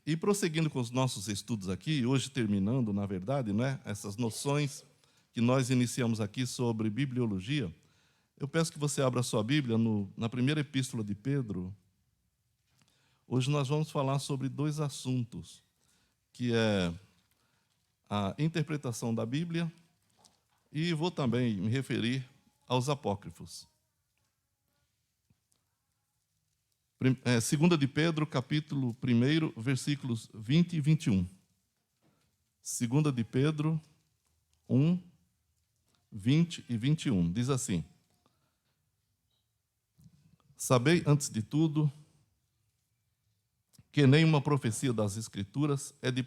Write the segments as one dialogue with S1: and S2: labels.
S1: E prosseguindo com os nossos estudos aqui, hoje terminando, na verdade, né, essas noções que nós iniciamos aqui sobre bibliologia, eu peço que você abra a sua Bíblia na primeira epístola de Pedro. Hoje nós vamos falar sobre dois assuntos, que é a interpretação da Bíblia e vou também me referir aos apócrifos. 2 de Pedro, capítulo 1, versículos 20 e 21. 2 de Pedro 1, 20 e 21. Diz assim: Sabei, antes de tudo, que nenhuma profecia das Escrituras é de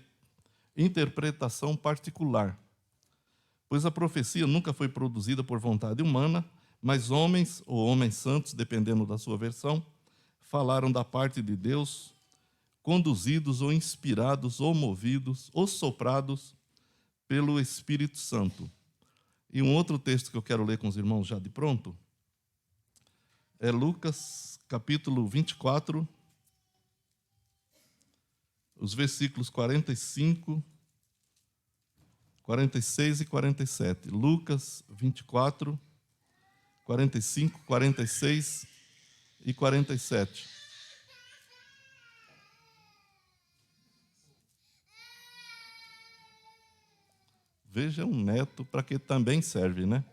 S1: interpretação particular, pois a profecia nunca foi produzida por vontade humana, mas homens, ou homens santos, dependendo da sua versão, falaram da parte de Deus, conduzidos ou inspirados ou movidos ou soprados pelo Espírito Santo. E um outro texto que eu quero ler com os irmãos já de pronto é Lucas, capítulo 24, os versículos 45, 46 e 47. Lucas 24, 45, 46 e 47. Veja um neto para que também serve, né?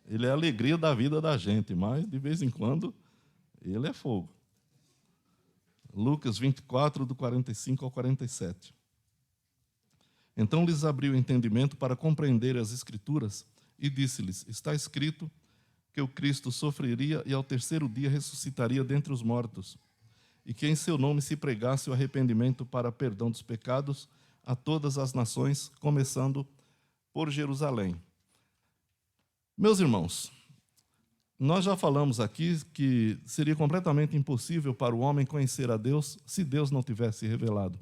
S1: Ele é a alegria da vida da gente, mas de vez em quando ele é fogo. Lucas 24, do 45 ao 47. Então lhes abriu o entendimento para compreender as Escrituras e disse-lhes: Está escrito que o Cristo sofreria e ao terceiro dia ressuscitaria dentre os mortos, e que em seu nome se pregasse o arrependimento para perdão dos pecados a todas as nações, começando por Jerusalém. Meus irmãos, nós já falamos aqui que seria completamente impossível para o homem conhecer a Deus se Deus não tivesse revelado.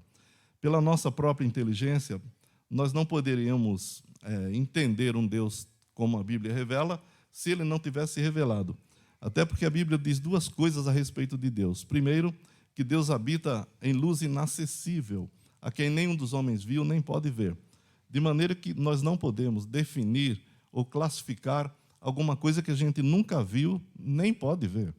S1: Pela nossa própria inteligência, nós não poderíamos entender um Deus como a Bíblia revela se ele não tivesse revelado. Até porque a Bíblia diz duas coisas a respeito de Deus. Primeiro, que Deus habita em luz inacessível, a quem nenhum dos homens viu nem pode ver. De maneira que nós não podemos definir ou classificar alguma coisa que a gente nunca viu nem pode ver.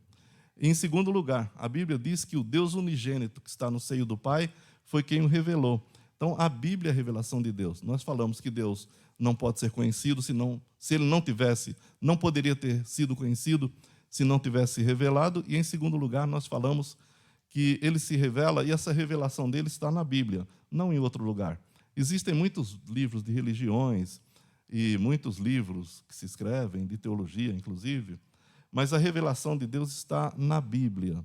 S1: E, em segundo lugar, a Bíblia diz que o Deus unigênito que está no seio do Pai foi quem o revelou. Então, a Bíblia é a revelação de Deus. Nós falamos que Deus não pode ser conhecido se ele não tivesse, não poderia ter sido conhecido se não tivesse revelado. E, em segundo lugar, nós falamos que ele se revela e essa revelação dele está na Bíblia, não em outro lugar. Existem muitos livros de religiões e muitos livros que se escrevem, de teologia, inclusive, mas a revelação de Deus está na Bíblia.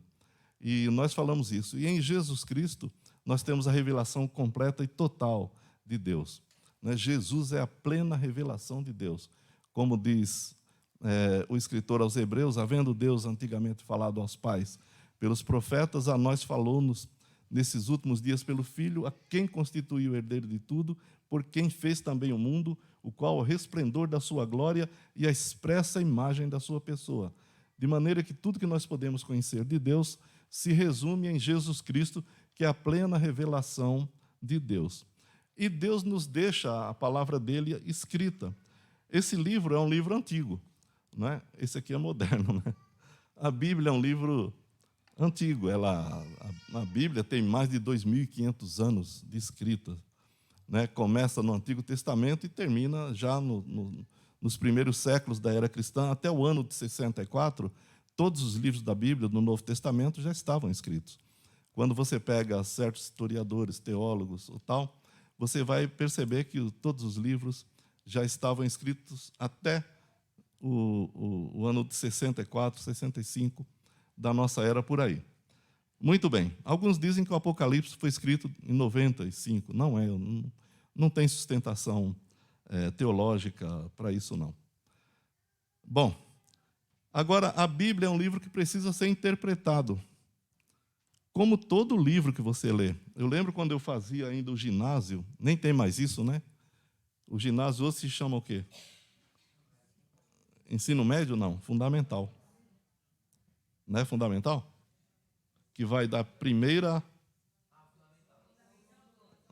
S1: E nós falamos isso. E em Jesus Cristo, nós temos a revelação completa e total de Deus. Jesus é a plena revelação de Deus. Como diz o escritor aos Hebreus, havendo Deus antigamente falado aos pais pelos profetas, a nós falou-nos nesses últimos dias pelo Filho, a quem constituiu o herdeiro de tudo, por quem fez também o mundo, o qual é o resplendor da sua glória e a expressa imagem da sua pessoa. De maneira que tudo que nós podemos conhecer de Deus se resume em Jesus Cristo, que é a plena revelação de Deus. E Deus nos deixa a palavra dele escrita. Esse livro é um livro antigo, não é? Esse aqui é moderno, né? A Bíblia é um livro antigo. A Bíblia tem mais de 2.500 anos de escrita. Né? Começa no Antigo Testamento e termina já nos primeiros séculos da era cristã. Até o ano de 64, todos os livros da Bíblia, do Novo Testamento, já estavam escritos. Quando você pega certos historiadores, teólogos ou tal, você vai perceber que todos os livros já estavam escritos até o ano de 64, 65 da nossa era, por aí. Muito bem. Alguns dizem que o Apocalipse foi escrito em 95. Não é, não tem sustentação teológica para isso, não. Bom, agora, a Bíblia é um livro que precisa ser interpretado. Como todo livro que você lê. Eu lembro quando eu fazia ainda o ginásio, nem tem mais isso, né? O ginásio hoje se chama o quê? Ensino médio? Não, fundamental. Não é fundamental? Que vai da primeira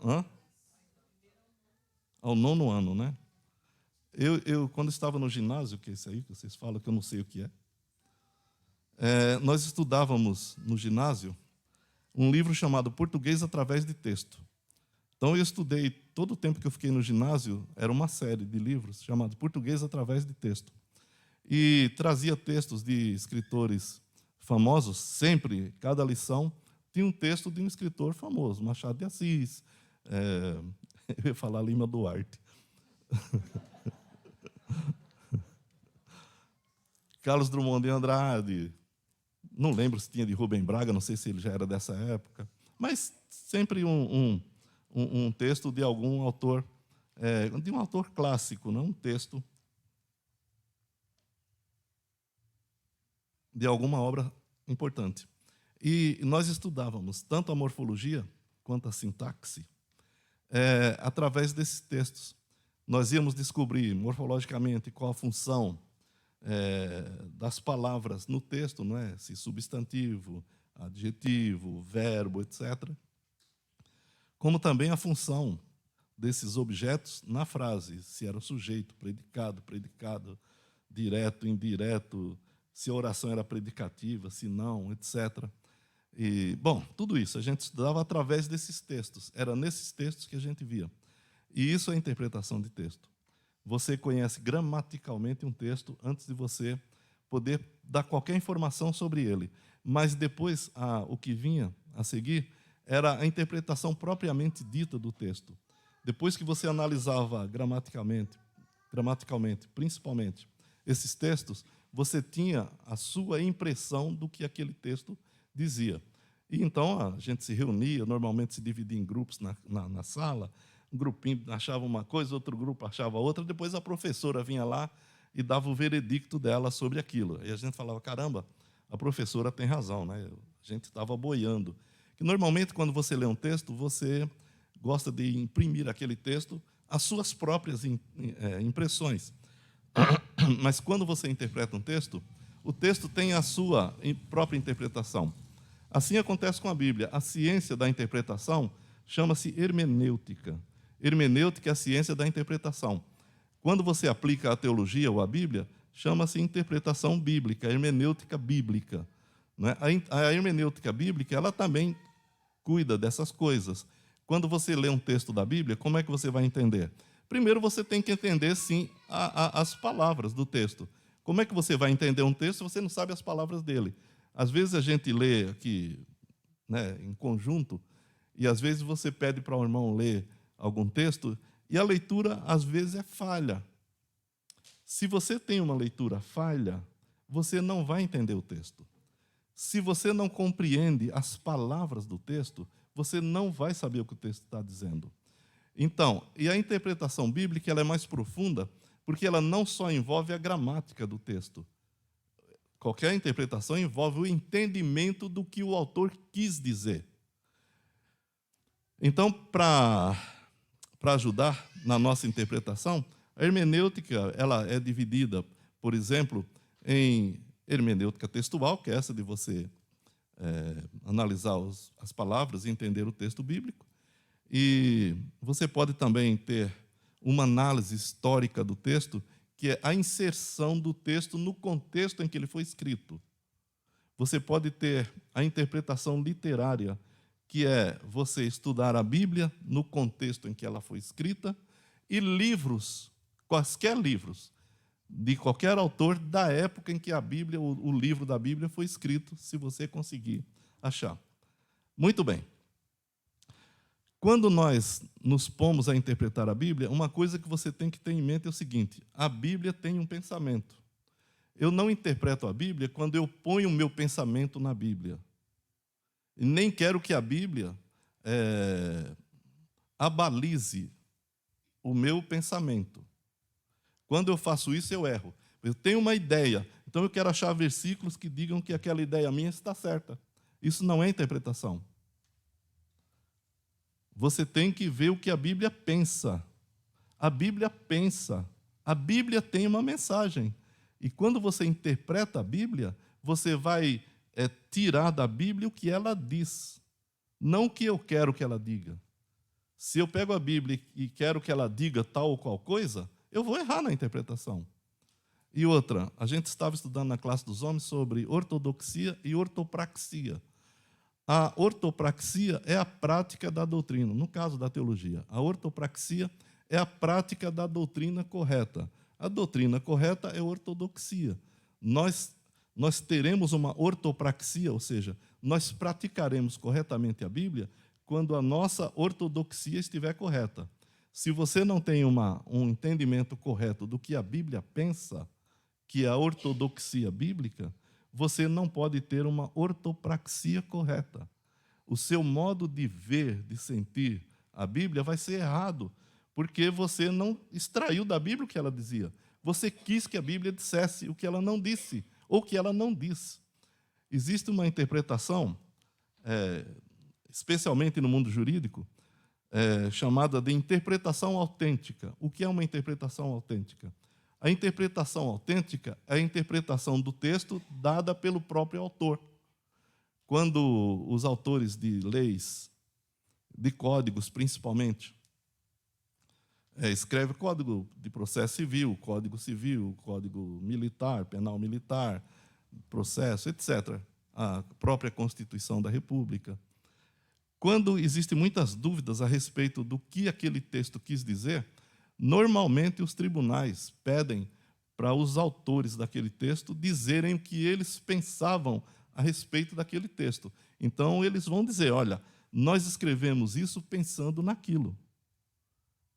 S1: Hã? Ao 9º ano, né? Quando estava no ginásio, que é isso aí que vocês falam, que eu não sei o que nós estudávamos no ginásio um livro chamado Português através de Texto. Então, eu estudei, todo o tempo que eu fiquei no ginásio, era uma série de livros chamado Português através de Texto. E trazia textos de escritores famosos, sempre, cada lição, tinha um texto de um escritor famoso, Machado de Assis, eu ia falar Lima Duarte. Carlos Drummond de Andrade, não lembro se tinha de Rubem Braga, não sei se ele já era dessa época, mas sempre um texto de algum autor, de um autor clássico, não um texto de alguma obra importante. E nós estudávamos tanto a morfologia quanto a sintaxe através desses textos. Nós íamos descobrir morfologicamente qual a função das palavras no texto, não é? Se substantivo, adjetivo, verbo, etc. Como também a função desses objetos na frase, se era o sujeito, predicado, direto, indireto, se a oração era predicativa, se não, etc. E, bom, tudo isso a gente estudava através desses textos. Era nesses textos que a gente via. E isso é interpretação de texto. Você conhece gramaticalmente um texto antes de você poder dar qualquer informação sobre ele. Mas depois, o que vinha a seguir era a interpretação propriamente dita do texto. Depois que você analisava gramaticalmente, principalmente, esses textos, você tinha a sua impressão do que aquele texto dizia. E então a gente se reunia, normalmente se dividia em grupos na sala, um grupinho achava uma coisa, outro grupo achava outra, depois a professora vinha lá e dava o veredicto dela sobre aquilo. E a gente falava, caramba, a professora tem razão, né? A gente estava boiando. Que normalmente, quando você lê um texto, você gosta de imprimir aquele texto as suas próprias impressões. Mas quando você interpreta um texto, o texto tem a sua própria interpretação. Assim acontece com a Bíblia. A ciência da interpretação chama-se hermenêutica. Hermenêutica é a ciência da interpretação. Quando você aplica a teologia ou a Bíblia, chama-se interpretação bíblica, hermenêutica bíblica. Né? A hermenêutica bíblica, ela também cuida dessas coisas. Quando você lê um texto da Bíblia, como é que você vai entender? Primeiro, você tem que entender, sim, as palavras do texto. Como é que você vai entender um texto se você não sabe as palavras dele? Às vezes a gente lê aqui, né, em conjunto, e às vezes você pede para o irmão ler algum texto, e a leitura, às vezes, é falha. Se você tem uma leitura falha, você não vai entender o texto. Se você não compreende as palavras do texto, você não vai saber o que o texto está dizendo. Então, e a interpretação bíblica ela é mais profunda, porque ela não só envolve a gramática do texto. Qualquer interpretação envolve o entendimento do que o autor quis dizer. Então, para ajudar na nossa interpretação, a hermenêutica ela é dividida, por exemplo, em hermenêutica textual, que é essa de você analisar as palavras e entender o texto bíblico. E você pode também ter uma análise histórica do texto, que é a inserção do texto no contexto em que ele foi escrito. Você pode ter a interpretação literária, que é você estudar a Bíblia no contexto em que ela foi escrita, e livros, quaisquer livros, de qualquer autor da época em que a Bíblia, o livro da Bíblia foi escrito, se você conseguir achar. Muito bem. Quando nós nos pomos a interpretar a Bíblia, uma coisa que você tem que ter em mente é o seguinte: a Bíblia tem um pensamento. Eu não interpreto a Bíblia quando eu ponho o meu pensamento na Bíblia. E nem quero que a Bíblia abalize o meu pensamento. Quando eu faço isso, eu erro. Eu tenho uma ideia, então eu quero achar versículos que digam que aquela ideia minha está certa. Isso não é interpretação. Você tem que ver o que a Bíblia pensa. A Bíblia pensa. A Bíblia tem uma mensagem. E quando você interpreta a Bíblia, você vai tirar da Bíblia o que ela diz, não o que eu quero que ela diga. Se eu pego a Bíblia e quero que ela diga tal ou qual coisa, eu vou errar na interpretação. E outra, a gente estava estudando na classe dos homens sobre ortodoxia e ortopraxia. A ortopraxia é a prática da doutrina, no caso da teologia. A ortopraxia é a prática da doutrina correta. A doutrina correta é ortodoxia. Nós teremos uma ortopraxia, ou seja, nós praticaremos corretamente a Bíblia quando a nossa ortodoxia estiver correta. Se você não tem um entendimento correto do que a Bíblia pensa, que é a ortodoxia bíblica, você não pode ter uma ortopraxia correta. O seu modo de ver, de sentir a Bíblia vai ser errado, porque você não extraiu da Bíblia o que ela dizia. Você quis que a Bíblia dissesse o que ela não disse, ou o que ela não diz. Existe uma interpretação, especialmente no mundo jurídico, chamada de interpretação autêntica. O que é uma interpretação autêntica? A interpretação autêntica é a interpretação do texto dada pelo próprio autor. Quando os autores de leis, de códigos principalmente, escreve código de processo civil, código militar, penal militar, processo, etc., a própria Constituição da República. Quando existem muitas dúvidas a respeito do que aquele texto quis dizer, normalmente os tribunais pedem para os autores daquele texto dizerem o que eles pensavam a respeito daquele texto. Então, eles vão dizer, olha, nós escrevemos isso pensando naquilo.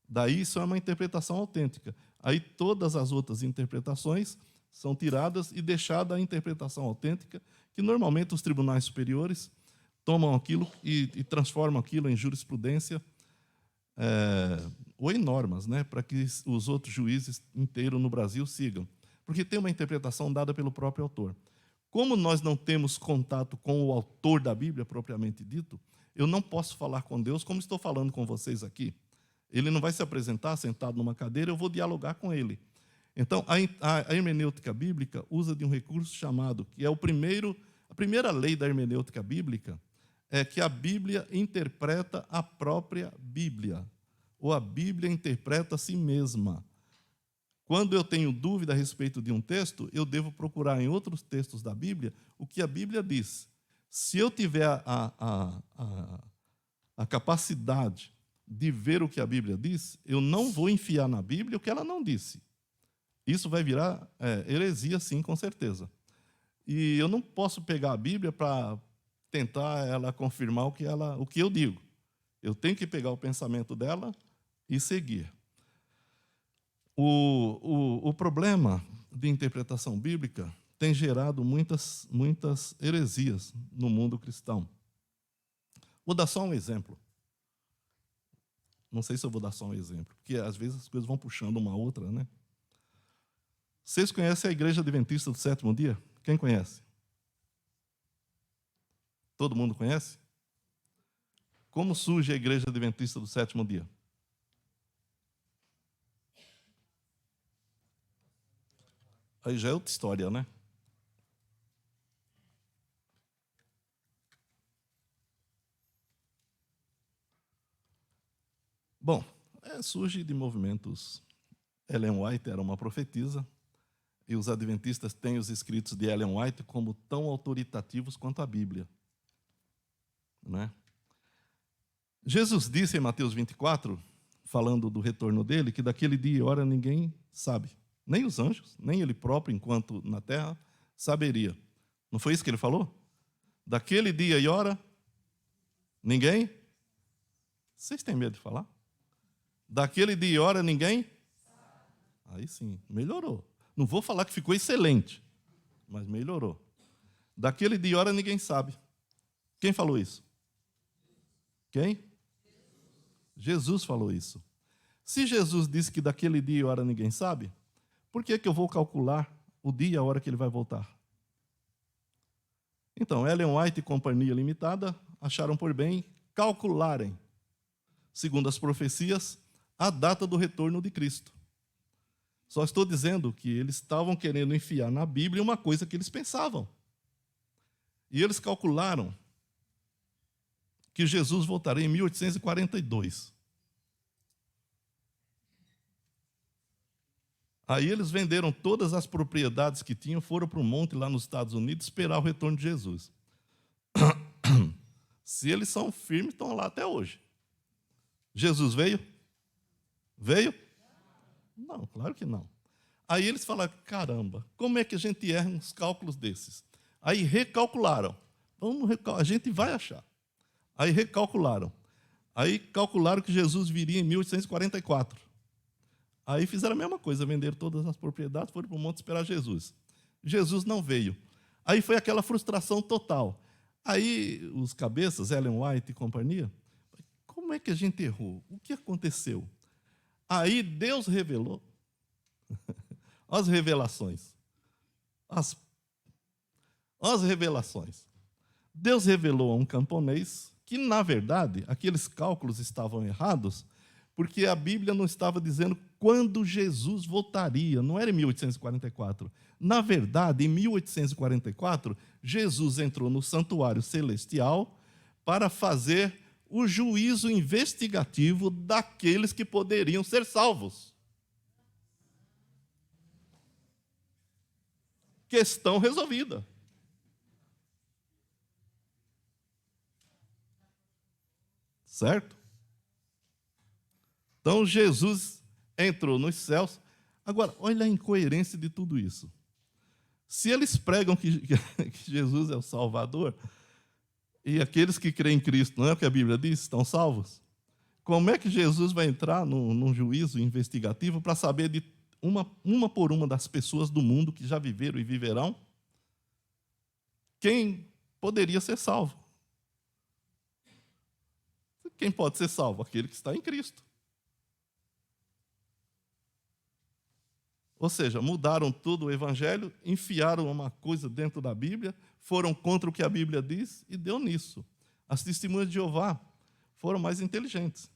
S1: Daí, isso é uma interpretação autêntica. Aí, todas as outras interpretações são tiradas e deixada a interpretação autêntica, que normalmente os tribunais superiores tomam aquilo e transformam aquilo em jurisprudência ou em normas, né, para que os outros juízes inteiros no Brasil sigam. Porque tem uma interpretação dada pelo próprio autor. Como nós não temos contato com o autor da Bíblia, propriamente dito, eu não posso falar com Deus como estou falando com vocês aqui. Ele não vai se apresentar sentado numa cadeira, eu vou dialogar com ele. Então, a hermenêutica bíblica usa de um recurso chamado, que é a primeira lei da hermenêutica bíblica, é que a Bíblia interpreta a própria Bíblia, ou a Bíblia interpreta a si mesma. Quando eu tenho dúvida a respeito de um texto, eu devo procurar em outros textos da Bíblia o que a Bíblia diz. Se eu tiver a capacidade de ver o que a Bíblia diz, eu não vou enfiar na Bíblia o que ela não disse. Isso vai virar heresia, sim, com certeza. E eu não posso pegar a Bíblia para tentar ela confirmar o que eu digo. Eu tenho que pegar o pensamento dela e seguir. O problema de interpretação bíblica tem gerado muitas heresias no mundo cristão. Vou dar só um exemplo. Não sei se eu vou dar só um exemplo, porque às vezes as coisas vão puxando uma outra, né? Vocês conhecem a Igreja Adventista do Sétimo Dia? Quem conhece? Todo mundo conhece? Como surge a Igreja Adventista do Sétimo Dia? Aí já é outra história, né? Bom, surge de movimentos. Ellen White era uma profetisa, e os adventistas têm os escritos de Ellen White como tão autoritativos quanto a Bíblia. Né? Jesus disse em Mateus 24, falando do retorno dele, que daquele dia e hora ninguém sabe. Nem os anjos, nem ele próprio, enquanto na terra, saberia. Não foi isso que ele falou? Daquele dia e hora, ninguém? Vocês têm medo de falar? Daquele dia e hora, ninguém? Aí sim, melhorou. Não vou falar que ficou excelente, mas melhorou. Daquele dia e hora, ninguém sabe. Quem falou isso? Quem? Jesus falou isso. Se Jesus disse que daquele dia e hora ninguém sabe, por que eu vou calcular o dia e a hora que ele vai voltar? Então, Ellen White e Companhia Limitada acharam por bem calcularem, segundo as profecias, a data do retorno de Cristo. Só estou dizendo que eles estavam querendo enfiar na Bíblia uma coisa que eles pensavam. E eles calcularam que Jesus voltaria em 1842. Aí eles venderam todas as propriedades que tinham, foram para um monte lá nos Estados Unidos esperar o retorno de Jesus. Se eles são firmes, estão lá até hoje. Jesus veio? Veio? Não, claro que não. Aí eles falaram, caramba, como é que a gente erra uns cálculos desses? Aí recalcularam. A gente vai achar. Aí recalcularam. Aí calcularam que Jesus viria em 1844. Aí fizeram a mesma coisa, venderam todas as propriedades, foram para o monte esperar Jesus. Jesus não veio. Aí foi aquela frustração total. Aí os cabeças, Ellen White e companhia, como é que a gente errou? O que aconteceu? Aí Deus revelou. As revelações. As revelações. Deus revelou a um camponês que, na verdade, aqueles cálculos estavam errados, porque a Bíblia não estava dizendo quando Jesus voltaria, não era em 1844. Na verdade, em 1844, Jesus entrou no santuário celestial para fazer o juízo investigativo daqueles que poderiam ser salvos. Questão resolvida. Certo? Então, Jesus entrou nos céus. Agora, olha a incoerência de tudo isso. Se eles pregam que Jesus é o Salvador, e aqueles que creem em Cristo, não é o que a Bíblia diz, estão salvos, como é que Jesus vai entrar num juízo investigativo para saber de uma por uma das pessoas do mundo que já viveram e viverão quem poderia ser salvo? Quem pode ser salvo? Aquele que está em Cristo. Ou seja, mudaram tudo o evangelho, enfiaram uma coisa dentro da Bíblia, foram contra o que a Bíblia diz e deu nisso. As testemunhas de Jeová foram mais inteligentes.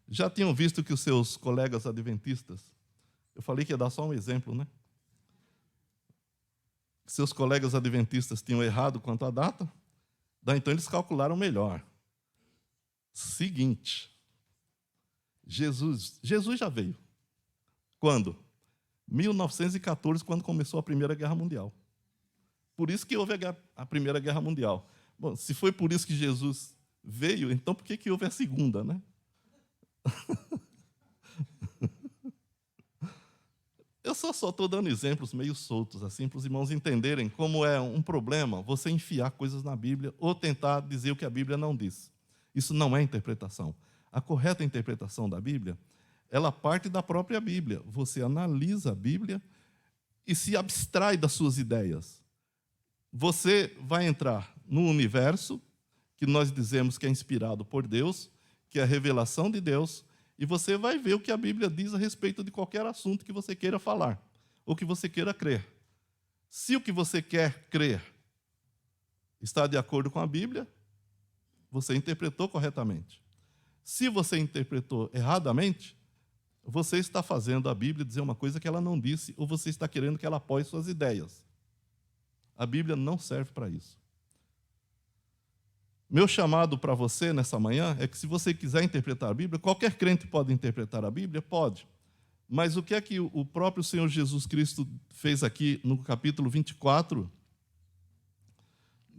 S1: Já tinham visto que os seus colegas adventistas, eu falei que ia dar só um exemplo, né? Seus colegas adventistas tinham errado quanto à data, então eles calcularam melhor. Seguinte, Jesus já veio. Quando? 1914, quando começou a Primeira Guerra Mundial. Por isso que houve a Primeira Guerra Mundial. Bom, se foi por isso que Jesus veio, então por que houve a Segunda, né? Eu só estou dando exemplos meio soltos, assim, para os irmãos entenderem como é um problema você enfiar coisas na Bíblia ou tentar dizer o que a Bíblia não diz. Isso não é interpretação. A correta interpretação da Bíblia, ela parte da própria Bíblia. Você analisa a Bíblia e se abstrai das suas ideias. Você vai entrar no universo, que nós dizemos que é inspirado por Deus, que é a revelação de Deus, e você vai ver o que a Bíblia diz a respeito de qualquer assunto que você queira falar, ou que você queira crer. Se o que você quer crer está de acordo com a Bíblia, você interpretou corretamente. Se você interpretou erradamente, você está fazendo a Bíblia dizer uma coisa que ela não disse, ou você está querendo que ela apoie suas ideias. A Bíblia não serve para isso. Meu chamado para você nessa manhã é que, se você quiser interpretar a Bíblia, qualquer crente pode interpretar a Bíblia? Pode. Mas o que é que o próprio Senhor Jesus Cristo fez aqui no capítulo 24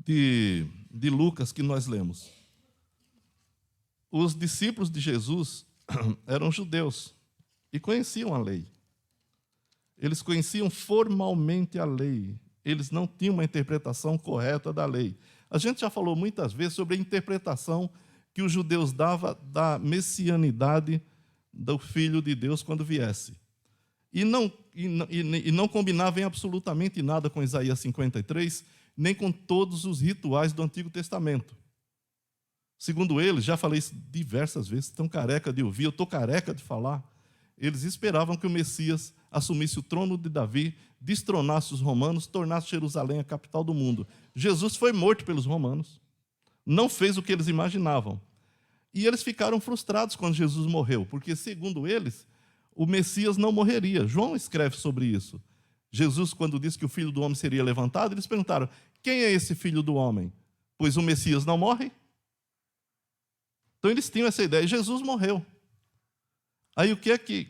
S1: de Lucas, que nós lemos? Os discípulos de Jesus eram judeus e conheciam a lei. Eles conheciam formalmente a lei. Eles não tinham uma interpretação correta da lei. A gente já falou muitas vezes sobre a interpretação que os judeus davam da messianidade do Filho de Deus quando viesse. E não combinava em absolutamente nada com Isaías 53, nem com todos os rituais do Antigo Testamento. Segundo eles, já falei isso diversas vezes, estão careca de ouvir, eu estou careca de falar. Eles esperavam que o Messias assumisse o trono de Davi, destronasse os romanos, tornasse Jerusalém a capital do mundo. Jesus foi morto pelos romanos. Não fez o que eles imaginavam. E eles ficaram frustrados quando Jesus morreu, porque, segundo eles, o Messias não morreria. João escreve sobre isso. Jesus, quando disse que o Filho do Homem seria levantado, eles perguntaram: quem é esse Filho do Homem? Pois o Messias não morre. Então eles tinham essa ideia. Jesus morreu. Aí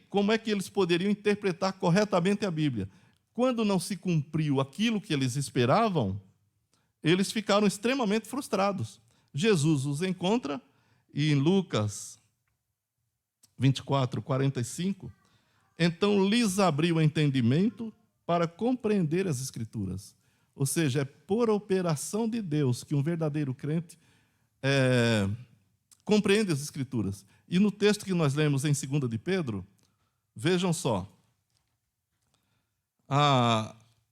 S1: como é que eles poderiam interpretar corretamente a Bíblia? Quando não se cumpriu aquilo que eles esperavam, eles ficaram extremamente frustrados. Jesus os encontra e em Lucas 24, 45, então lhes abriu o entendimento para compreender as Escrituras. Ou seja, é por operação de Deus que um verdadeiro crente compreende as Escrituras. E no texto que nós lemos em 2 de Pedro, vejam só,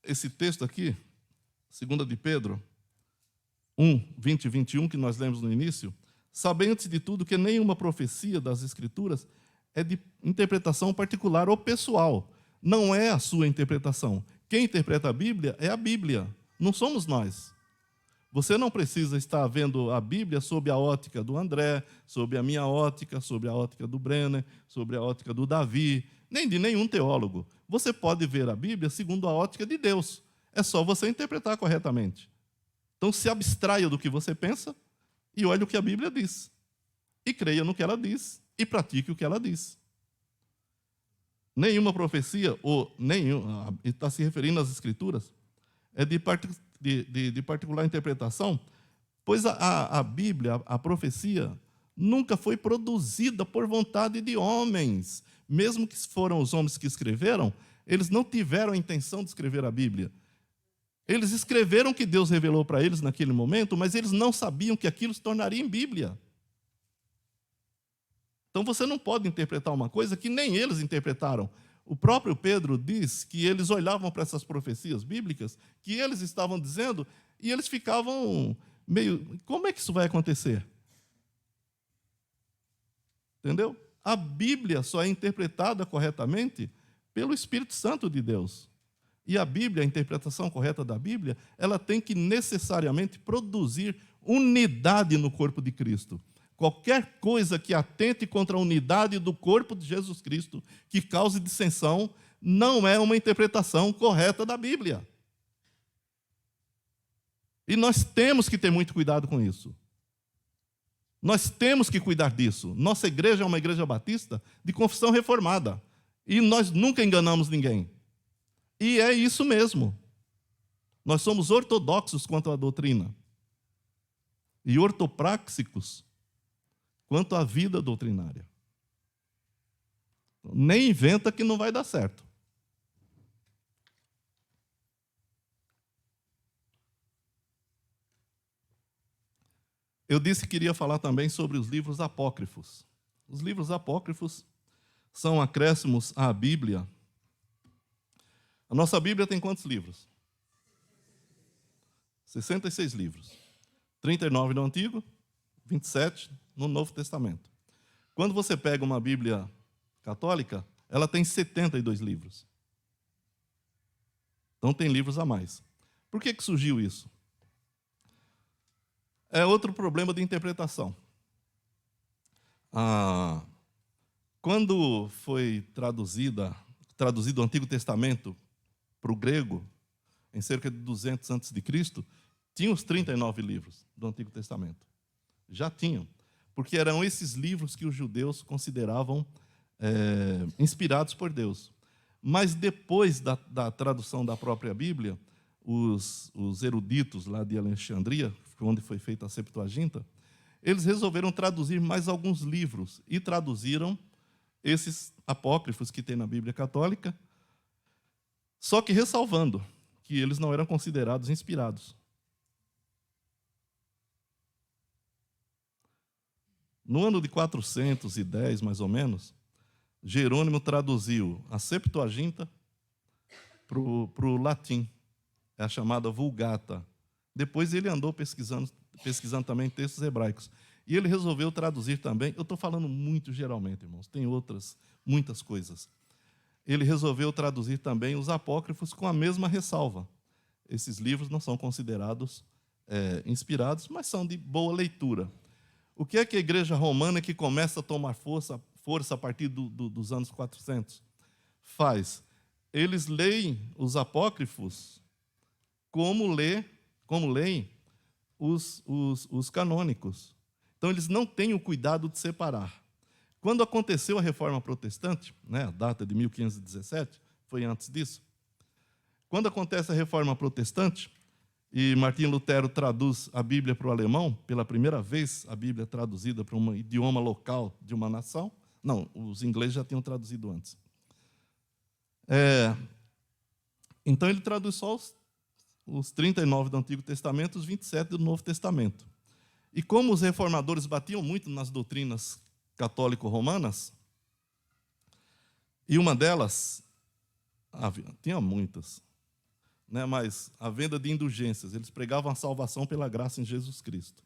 S1: esse texto aqui, 2 de Pedro 1, 20 e 21, que nós lemos no início, sabendo antes de tudo que nenhuma profecia das Escrituras é de interpretação particular ou pessoal. Não é a sua interpretação. Quem interpreta a Bíblia é a Bíblia, não somos nós. Você não precisa estar vendo a Bíblia sob a ótica do André, sob a minha ótica, sob a ótica do Brenner, sobre a ótica do Davi, nem de nenhum teólogo. Você pode ver a Bíblia segundo a ótica de Deus. É só você interpretar corretamente. Então, se abstraia do que você pensa e olhe o que a Bíblia diz. E creia no que ela diz e pratique o que ela diz. Nenhuma profecia, está se referindo às Escrituras, é de particular interpretação, pois a Bíblia, a profecia, nunca foi produzida por vontade de homens. Mesmo que foram os homens que escreveram, eles não tiveram a intenção de escrever a Bíblia. Eles escreveram o que Deus revelou para eles naquele momento, mas eles não sabiam que aquilo se tornaria em Bíblia. Então você não pode interpretar uma coisa que nem eles interpretaram. O próprio Pedro diz que eles olhavam para essas profecias bíblicas, que eles estavam dizendo, e eles ficavam meio... Como é que isso vai acontecer? Entendeu? A Bíblia só é interpretada corretamente pelo Espírito Santo de Deus. E a Bíblia, a interpretação correta da Bíblia, ela tem que necessariamente produzir unidade no corpo de Cristo. Qualquer coisa que atente contra a unidade do corpo de Jesus Cristo, que cause dissensão, não é uma interpretação correta da Bíblia. E nós temos que ter muito cuidado com isso. Nós temos que cuidar disso. Nossa igreja é uma igreja batista de confissão reformada. E nós nunca enganamos ninguém. E é isso mesmo. Nós somos ortodoxos quanto à doutrina. E ortopráxicos quanto à vida doutrinária. Nem inventa que não vai dar certo. Eu disse que iria falar também sobre os livros apócrifos. Os livros apócrifos são acréscimos à Bíblia. A nossa Bíblia tem quantos livros? 66 livros. 39 no Antigo, 27 no Novo Testamento. Quando você pega uma Bíblia católica, ela tem 72 livros. Então tem livros a mais. Por que surgiu isso? É outro problema de interpretação. Quando foi traduzido o Antigo Testamento para o grego, em cerca de 200 a.C., tinha os 39 livros do Antigo Testamento. Já tinham, porque eram esses livros que os judeus consideravam inspirados por Deus. Mas depois da tradução da própria Bíblia, os eruditos lá de Alexandria, onde foi feita a Septuaginta, eles resolveram traduzir mais alguns livros e traduziram esses apócrifos que tem na Bíblia católica, só que ressalvando que eles não eram considerados inspirados. No ano de 410, mais ou menos, Jerônimo traduziu a Septuaginta para o latim, é a chamada Vulgata. Depois ele andou pesquisando também textos hebraicos. E ele resolveu traduzir também, eu estou falando muito geralmente, irmãos, tem muitas coisas. Ele resolveu traduzir também os apócrifos com a mesma ressalva. Esses livros não são considerados inspirados, mas são de boa leitura. O que é que a igreja romana, que começa a tomar força a partir dos anos 400, faz? Eles leem os apócrifos como leem os canônicos. Então, eles não têm o cuidado de separar. Quando aconteceu a Reforma Protestante, né, a data de 1517, foi antes disso, quando acontece a Reforma Protestante, e Martim Lutero traduz a Bíblia para o alemão, pela primeira vez a Bíblia é traduzida para um idioma local de uma nação. Não, os ingleses já tinham traduzido antes. Então ele traduz só os 39 do Antigo Testamento, os 27 do Novo Testamento. E como os reformadores batiam muito nas doutrinas católico-romanas, e uma delas, tinha muitas, né, mas a venda de indulgências, eles pregavam a salvação pela graça em Jesus Cristo.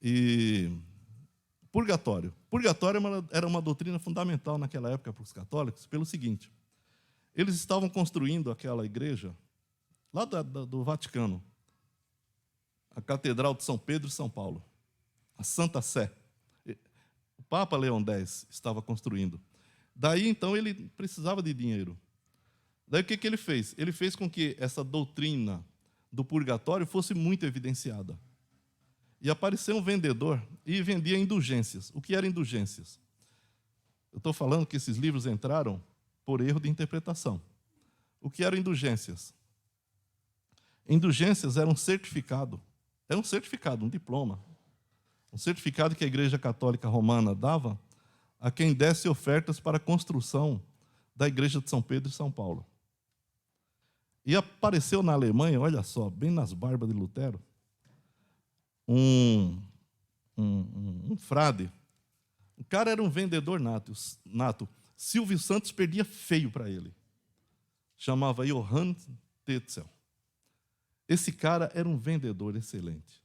S1: E purgatório. Purgatório era uma doutrina fundamental naquela época para os católicos, pelo seguinte: eles estavam construindo aquela igreja lá do Vaticano, a Catedral de São Pedro e São Paulo, a Santa Sé. O Papa Leão X estava construindo. Daí, então, ele precisava de dinheiro. Daí, o que ele fez? Ele fez com que essa doutrina do purgatório fosse muito evidenciada. E apareceu um vendedor e vendia indulgências. O que eram indulgências? Eu estou falando que esses livros entraram por erro de interpretação. O que eram indulgências? Indulgências era um certificado, um diploma, um certificado que a Igreja Católica Romana dava a quem desse ofertas para a construção da Igreja de São Pedro e São Paulo. E apareceu na Alemanha, olha só, bem nas barbas de Lutero, um frade. O cara era um vendedor nato. Silvio Santos perdia feio para ele. Chamava Johann Tetzel. Esse cara era um vendedor excelente.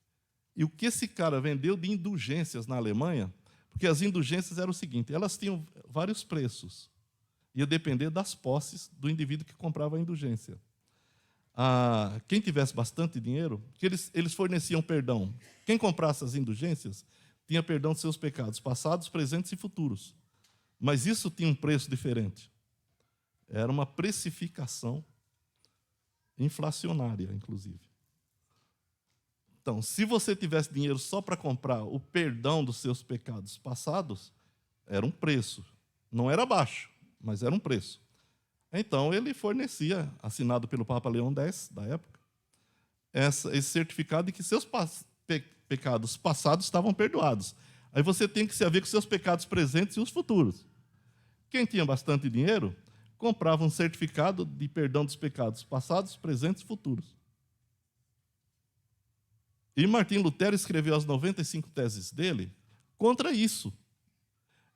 S1: E o que esse cara vendeu de indulgências na Alemanha, porque as indulgências eram o seguinte: elas tinham vários preços. Ia depender das posses do indivíduo que comprava a indulgência. Quem tivesse bastante dinheiro, que eles forneciam perdão. Quem comprasse as indulgências tinha perdão de seus pecados, passados, presentes e futuros. Mas isso tinha um preço diferente. Era uma precificação inflacionária, inclusive. Então, se você tivesse dinheiro só para comprar o perdão dos seus pecados passados, era um preço. Não era baixo, mas era um preço. Então, ele fornecia, assinado pelo Papa Leão X, da época, esse certificado de que seus pecados passados estavam perdoados. Aí você tem que se haver com seus pecados presentes e os futuros. Quem tinha bastante dinheiro, comprava um certificado de perdão dos pecados passados, presentes e futuros. E Martim Lutero escreveu as 95 teses dele contra isso.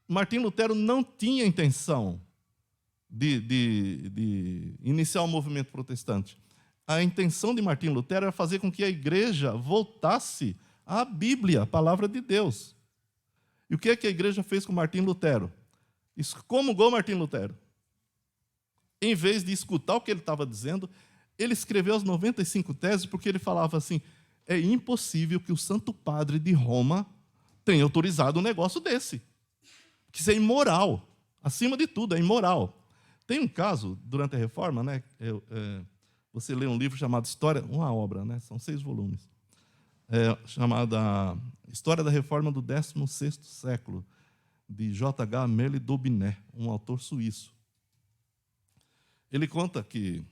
S1: Martim Lutero não tinha intenção de iniciar o movimento protestante. A intenção de Martim Lutero era fazer com que a igreja voltasse à Bíblia, a palavra de Deus. E o que é que a igreja fez com Martim Lutero? Excomungou Martim Lutero. Em vez de escutar o que ele estava dizendo, ele escreveu as 95 teses porque ele falava assim: é impossível que o Santo Padre de Roma tenha autorizado um negócio desse. Que isso é imoral. Acima de tudo, é imoral. Tem um caso, durante a Reforma, né, você lê um livro chamado História, uma obra, né, são 6 volumes, chamada História da Reforma do 16º século, de J.H. Amélie d'Aubinet, um autor suíço. Ele conta que,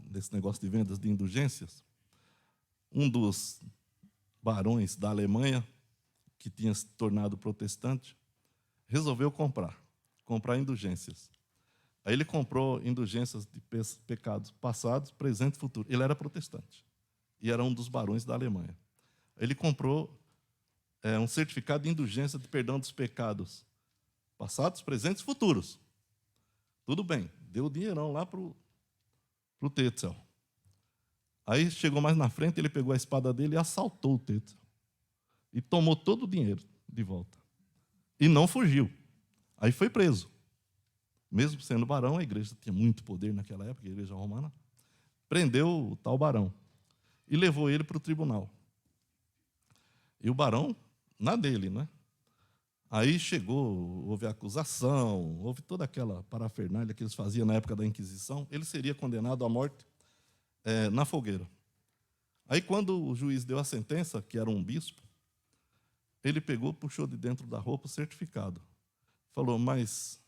S1: nesse negócio de vendas de indulgências, um dos barões da Alemanha, que tinha se tornado protestante, resolveu comprar indulgências. Aí ele comprou indulgências de pecados passados, presentes e futuros. Ele era protestante e era um dos barões da Alemanha. Ele comprou um certificado de indulgência de perdão dos pecados passados, presentes e futuros. Tudo bem, deu o dinheirão lá para o Tetzel. Aí chegou mais na frente, ele pegou a espada dele e assaltou o Tetzel. E tomou todo o dinheiro de volta. E não fugiu. Aí foi preso. Mesmo sendo barão, a igreja tinha muito poder naquela época, a igreja romana. Prendeu o tal barão e levou ele para o tribunal. E o barão, na dele, né? Aí chegou, houve acusação, houve toda aquela parafernália que eles faziam na época da Inquisição. Ele seria condenado à morte na fogueira. Aí, quando o juiz deu a sentença, que era um bispo, Ele pegou, puxou de dentro da roupa o certificado. Falou, mas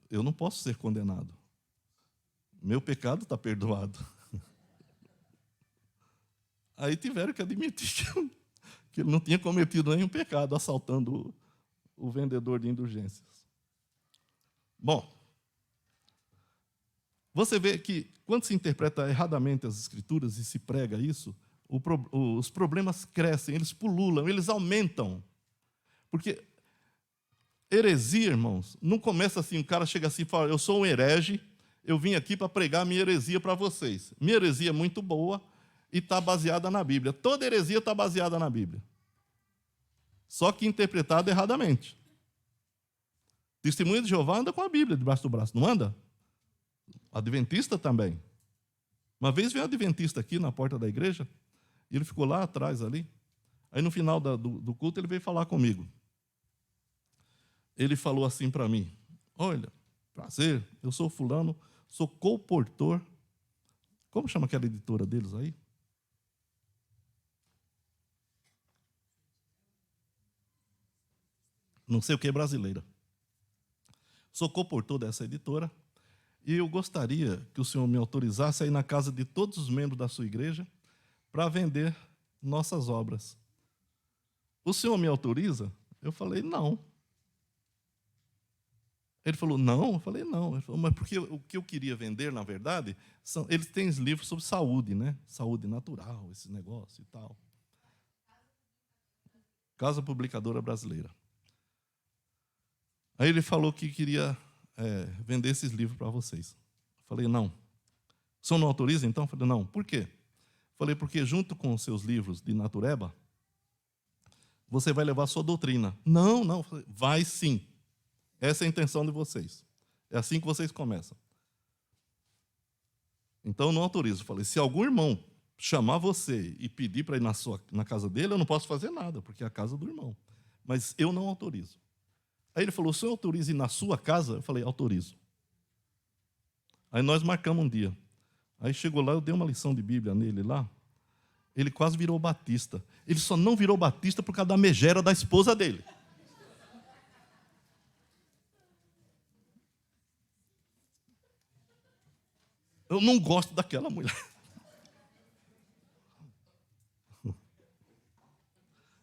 S1: eu não posso ser condenado. Meu pecado está perdoado. Aí tiveram que admitir que ele não tinha cometido nenhum pecado assaltando o vendedor de indulgências. Bom, você vê que quando se interpreta erradamente as Escrituras e se prega isso, os problemas crescem, eles pululam, eles aumentam. Porque heresia, irmãos, não começa assim, o cara chega assim e fala, eu sou um herege, eu vim aqui para pregar minha heresia para vocês. Minha heresia é muito boa e está baseada na Bíblia. Toda heresia está baseada na Bíblia. Só que interpretada erradamente. Testemunha de Jeová anda com a Bíblia debaixo do braço, não anda? Adventista também. Uma vez veio um adventista aqui na porta da igreja, e ele ficou lá atrás ali. Aí no final do culto ele veio falar comigo. Ele falou assim para mim, olha, prazer, eu sou fulano, sou colportor. Como chama aquela editora deles aí? Não sei o que é brasileira. Sou colportor dessa editora e eu gostaria que o senhor me autorizasse a ir na casa de todos os membros da sua igreja para vender nossas obras. O senhor me autoriza? Eu falei, não. Ele falou, não? Eu falei, não. Ele falou, mas porque o que eu queria vender, na verdade, eles têm livros sobre saúde, né? Saúde natural, esse negócio e tal. Casa Publicadora Brasileira. Aí ele falou que queria vender esses livros para vocês. Eu falei, não. O senhor não autoriza, então? Eu falei, não. Por quê? Eu falei, porque junto com os seus livros de natureba, você vai levar a sua doutrina. Não, não. Falei, vai sim. Essa é a intenção de vocês. É assim que vocês começam. Então, eu não autorizo. Eu falei, se algum irmão chamar você e pedir para ir na casa dele, eu não posso fazer nada, porque é a casa do irmão. Mas eu não autorizo. Aí ele falou, o senhor autoriza ir na sua casa? Eu falei, autorizo. Aí nós marcamos um dia. Aí chegou lá, eu dei uma lição de Bíblia nele lá. Ele quase virou batista. Ele só não virou batista por causa da megera da esposa dele. Eu não gosto daquela mulher.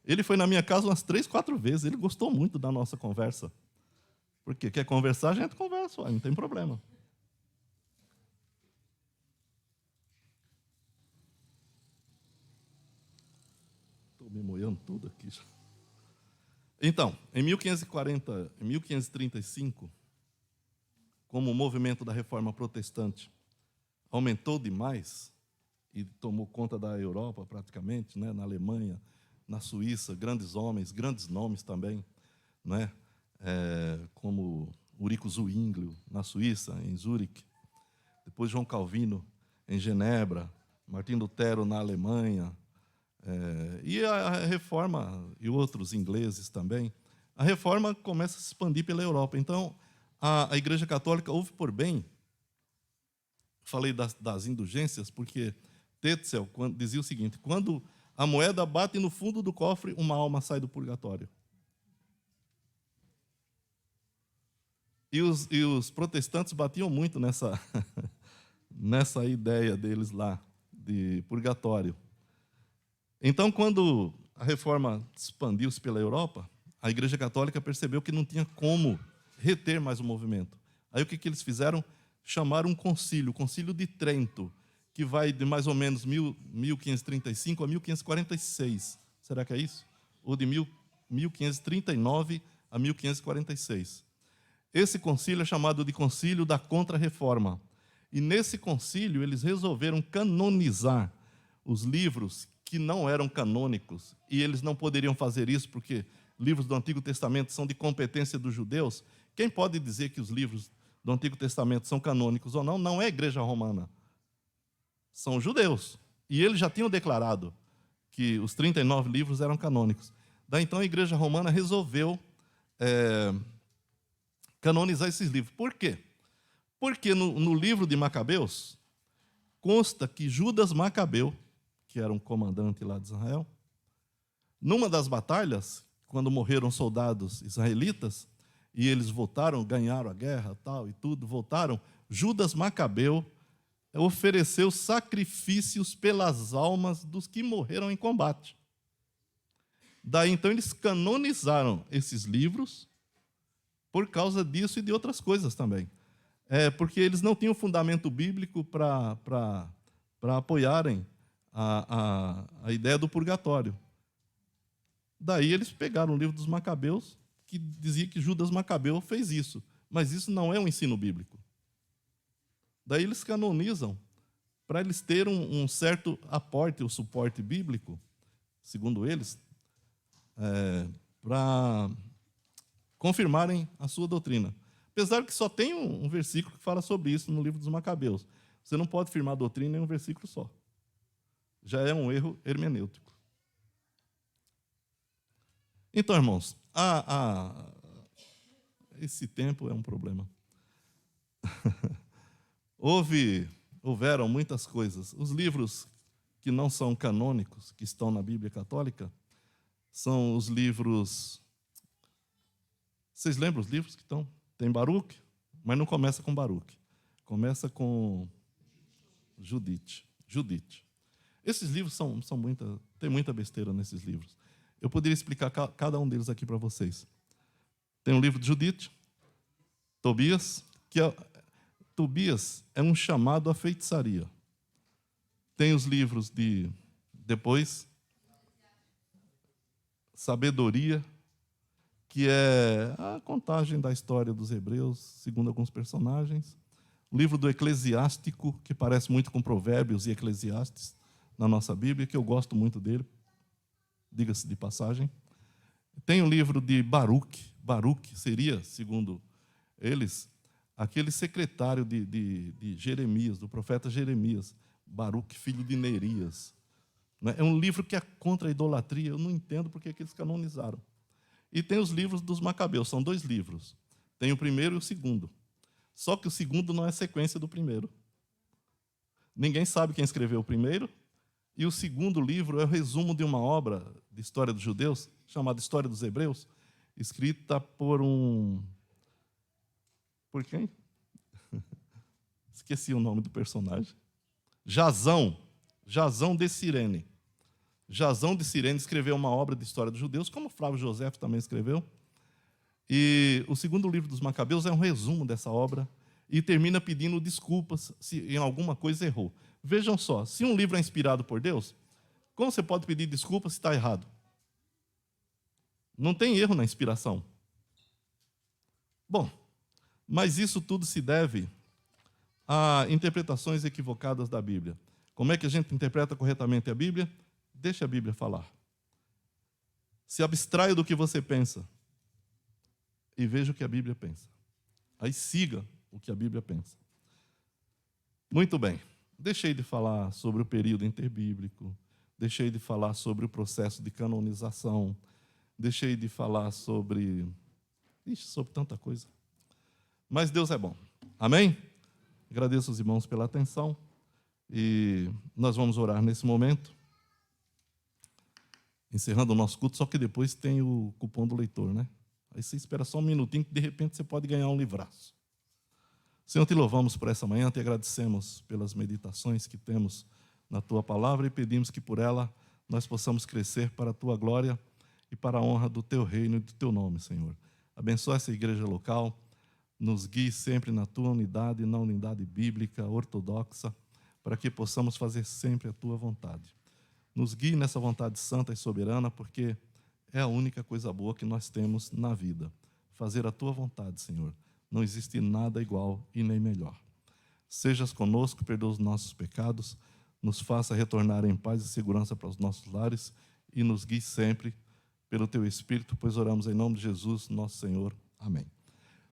S1: Ele foi na minha casa umas 3, 4 vezes. Ele gostou muito da nossa conversa. Porque quer conversar, a gente conversa, não tem problema. Estou me moendo tudo aqui. Então, em 1535, como o movimento da Reforma Protestante aumentou demais e tomou conta da Europa praticamente, né, na Alemanha, na Suíça, grandes homens, grandes nomes também, né, como Eurico Zwinglio, na Suíça, em Zurique, depois João Calvino, em Genebra, Martim Lutero, na Alemanha, e a Reforma, e outros ingleses também, a Reforma começa a se expandir pela Europa. Então, a Igreja Católica houve por bem, falei das indulgências, porque Tetzel dizia o seguinte, quando a moeda bate no fundo do cofre, uma alma sai do purgatório. E os protestantes batiam muito nessa ideia deles lá, de purgatório. Então, quando a reforma expandiu-se pela Europa, a Igreja Católica percebeu que não tinha como reter mais o movimento. Aí o que eles fizeram? Chamaram um concílio, o Concílio de Trento, que vai de mais ou menos 1535 a 1546. Será que é isso? Ou de 1539 a 1546. Esse concílio é chamado de Concílio da Contra-Reforma. E nesse concílio eles resolveram canonizar os livros que não eram canônicos, e eles não poderiam fazer isso porque livros do Antigo Testamento são de competência dos judeus. Quem pode dizer que os livros do Antigo Testamento são canônicos ou não? Não é a Igreja Romana. São judeus. E eles já tinham declarado que os 39 livros eram canônicos. Daí então a Igreja Romana resolveu canonizar esses livros. Por quê? Porque no livro de Macabeus consta que Judas Macabeu, que era um comandante lá de Israel, Numa das batalhas, quando morreram soldados israelitas, e eles voltaram, ganharam a guerra, tal e tudo, voltaram, Judas Macabeu ofereceu sacrifícios pelas almas dos que morreram em combate. Daí, então, eles canonizaram esses livros por causa disso e de outras coisas também. Porque eles não tinham fundamento bíblico para apoiarem a ideia do purgatório. Daí eles pegaram o livro dos Macabeus, que dizia que Judas Macabeu fez isso. Mas isso não é um ensino bíblico. Daí eles canonizam para eles terem um certo aporte ou suporte bíblico, segundo eles, para confirmarem a sua doutrina. Apesar que só tem um versículo que fala sobre isso no livro dos Macabeus. Você não pode firmar a doutrina em um versículo só. Já é um erro hermenêutico. Então, irmãos, esse tempo é um problema. Houveram muitas coisas. Os livros que não são canônicos, que estão na Bíblia Católica, são os livros... Vocês lembram os livros que estão? Tem Baruque, mas não começa com Baruque. Começa com Judite. Esses livros tem muita besteira nesses livros. Eu poderia explicar cada um deles aqui para vocês. Tem um livro de Judite, Tobias, Tobias é um chamado à feitiçaria. Tem os livros depois, Sabedoria, que é a contagem da história dos hebreus, segundo alguns personagens. O livro do Eclesiástico, que parece muito com Provérbios e Eclesiastes na nossa Bíblia, que eu gosto muito dele, diga-se de passagem. Tem o livro de Baruque. Baruque seria, segundo eles, aquele secretário de Jeremias, do profeta Jeremias. Baruque, filho de Nerias. É um livro que é contra a idolatria. Eu não entendo porque que eles canonizaram. E tem os livros dos Macabeus, são 2 livros. Tem o primeiro e o segundo. Só que o segundo não é sequência do primeiro. Ninguém sabe quem escreveu o primeiro. E o segundo livro é o resumo de uma obra de história dos judeus, chamada História dos Hebreus, escrita por Por quem? Esqueci o nome do personagem. Jasão de Cirene. Jasão de Cirene escreveu uma obra de história dos judeus, como Flávio José também escreveu. E o segundo livro dos Macabeus é um resumo dessa obra e termina pedindo desculpas se em alguma coisa errou. Vejam só, se um livro é inspirado por Deus, como você pode pedir desculpas se está errado? Não tem erro na inspiração. Bom, mas isso tudo se deve a interpretações equivocadas da Bíblia. Como é que a gente interpreta corretamente a Bíblia? Deixa a Bíblia falar. Se abstraia do que você pensa e veja o que a Bíblia pensa. Aí siga o que a Bíblia pensa. Muito bem. Deixei de falar sobre o período interbíblico, deixei de falar sobre o processo de canonização, deixei de falar sobre tanta coisa. Mas Deus é bom. Amém? Agradeço os irmãos pela atenção e nós vamos orar nesse momento, encerrando o nosso culto, só que depois tem o cupom do leitor, né? Aí você espera só um minutinho que de repente você pode ganhar um livraço. Senhor, te louvamos por essa manhã, te agradecemos pelas meditações que temos na Tua palavra e pedimos que por ela nós possamos crescer para a Tua glória e para a honra do Teu reino e do Teu nome, Senhor. Abençoa essa igreja local, nos guie sempre na Tua unidade, na unidade bíblica, ortodoxa, para que possamos fazer sempre a Tua vontade. Nos guie nessa vontade santa e soberana, porque é a única coisa boa que nós temos na vida. Fazer a Tua vontade, Senhor. Não existe nada igual e nem melhor. Sejas conosco, perdoa os nossos pecados, nos faça retornar em paz e segurança para os nossos lares e nos guie sempre pelo Teu Espírito, pois oramos em nome de Jesus, nosso Senhor. Amém.